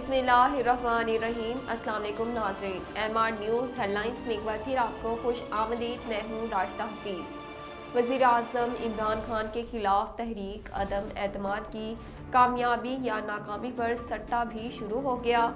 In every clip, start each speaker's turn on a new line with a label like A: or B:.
A: بسم اللہ الرحمن الرحیم۔ السلام علیکم ناظرین، M R news headlines میں ایک بار پھر آپ کو خوش آمدید۔ میں ہوں راشدہ حفیظ۔ وزیر اعظم عمران خان کے خلاف تحریک عدم اعتماد کی کامیابی یا ناکامی پر سٹہ بھی شروع ہو گیا۔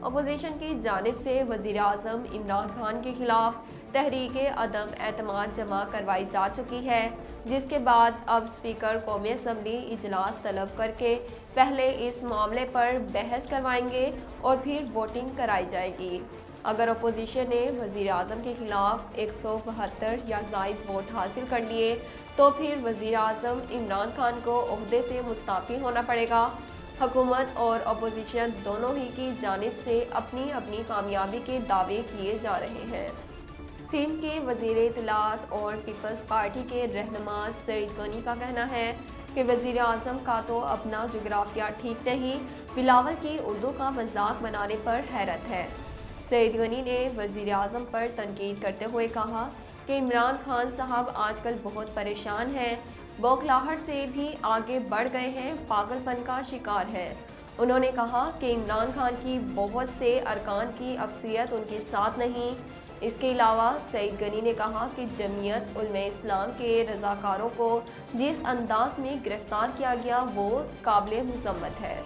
A: اپوزیشن کی جانب سے وزیر اعظم عمران خان کے خلاف تحریک عدم اعتماد جمع کروائی جا چکی ہے، جس کے بعد اب اسپیکر قومی اسمبلی اجلاس طلب کر کے پہلے اس معاملے پر بحث کروائیں گے اور پھر ووٹنگ کرائی جائے گی۔ اگر اپوزیشن نے وزیر اعظم کے خلاف 172 یا زائد ووٹ حاصل کر لیے تو پھر وزیر اعظم عمران خان کو عہدے سے مستعفی ہونا پڑے گا۔ حکومت اور اپوزیشن دونوں ہی کی جانب سے اپنی اپنی کامیابی کے دعوے کیے جا رہے ہیں۔ سندھ کے وزیر اطلاعات اور پیپلز پارٹی کے رہنما سعید غنی کا کہنا ہے کہ وزیر اعظم کا تو اپنا جغرافیہ ٹھیک نہیں، بلاول کی اردو کا مذاق بنانے پر حیرت ہے۔ سعید غنی نے وزیر اعظم پر تنقید کرتے ہوئے کہا کہ عمران خان صاحب آج کل بہت پریشان ہیں، بوکھلاہٹ سے بھی آگے بڑھ گئے ہیں، پاگل پن کا شکار ہے۔ انہوں نے کہا کہ عمران خان کی بہت سے ارکان کی اکثریت ان کے ساتھ نہیں۔ اس کے علاوہ سعید غنی نے کہا کہ جمعیت علماء اسلام کے رضاکاروں کو جس انداز میں گرفتار کیا گیا وہ قابل مذمت ہے۔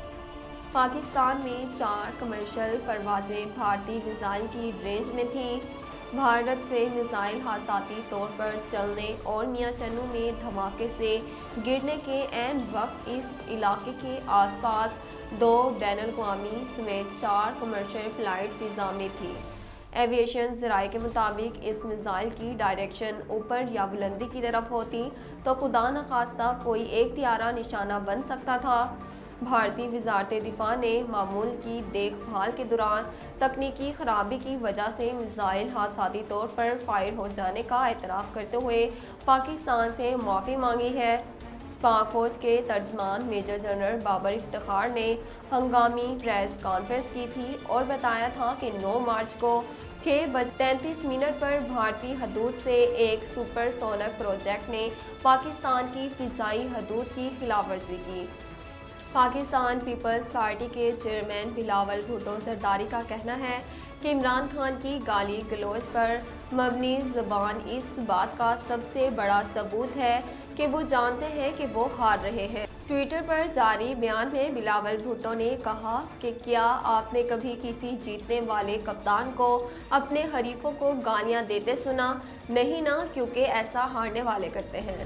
A: پاکستان میں 4 کمرشل پروازیں بھارتی میزائل کی رینج میں تھیں۔ بھارت سے میزائل حادثاتی طور پر چلنے اور میاں چنو میں دھماکے سے گرنے کے عین وقت اس علاقے کے آس پاس 2 بین الاقوامی سمیت 4 کمرشل فلائٹ فضا میں تھی۔ ایویشن ذرائع کے مطابق اس میزائل کی ڈائریکشن اوپر یا بلندی کی طرف ہوتی تو خدا نخواستہ کوئی ایک طیارہ نشانہ بن سکتا تھا۔ بھارتی وزارت دفاع نے معمول کی دیکھ بھال کے دوران تکنیکی خرابی کی وجہ سے میزائل حادثاتی طور پر فائر ہو جانے کا اعتراف کرتے ہوئے پاکستان سے معافی مانگی ہے۔ پاک فوج کے ترجمان میجر جنرل بابر افتخار نے ہنگامی پریس کانفرنس کی تھی اور بتایا تھا کہ 9 مارچ کو 6:33 پر بھارتی حدود سے ایک سپر سونک پروجیکٹ نے پاکستان کی فضائی حدود کی خلاف ورزی کی۔ پاکستان پیپلز پارٹی کے چیئرمین بلاول بھٹو زرداری کا کہنا ہے کہ عمران خان کی گالی گلوچ پر مبنی زبان اس بات کا سب سے بڑا ثبوت ہے کہ وہ جانتے ہیں کہ وہ ہار رہے ہیں۔ ٹویٹر پر جاری بیان میں بلاول بھٹو نے کہا کہ کیا آپ نے کبھی کسی جیتنے والے کپتان کو اپنے حریفوں کو گالیاں دیتے سنا؟ نہیں نا، کیونکہ ایسا ہارنے والے کرتے ہیں۔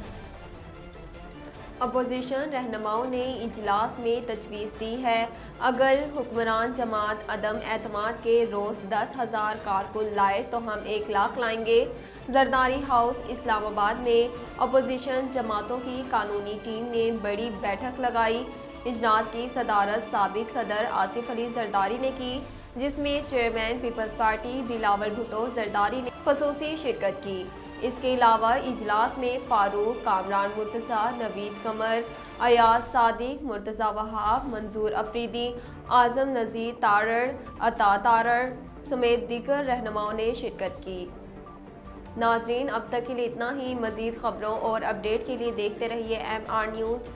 A: اپوزیشن رہنماؤں نے اجلاس میں تجویز دی ہے اگر حکمران جماعت عدم اعتماد کے روز 10,000 کارکن لائے تو ہم 1 لاکھ لائیں گے۔ زرداری ہاؤس اسلام آباد میں اپوزیشن جماعتوں کی قانونی ٹیم نے بڑی بیٹھک لگائی۔ اجلاس کی صدارت سابق صدر آصف علی زرداری نے کی، جس میں chairman Peoples Party Bilawal Bhutto Zardari نے خصوصی شرکت کی۔ اس کے علاوہ اجلاس میں فاروق، کامران مرتضیٰ، نوید قمر، ایاز صادق، مرتضیٰ وہاب، منظور افریدی، اعظم نذیر تارڑ، عطا تارڑ سمیت دیگر رہنماؤں نے شرکت کی۔ ناظرین، اب تک کے لیے اتنا ہی۔ مزید خبروں اور اپڈیٹ کے لیے دیکھتے رہیے ایم آر نیوز۔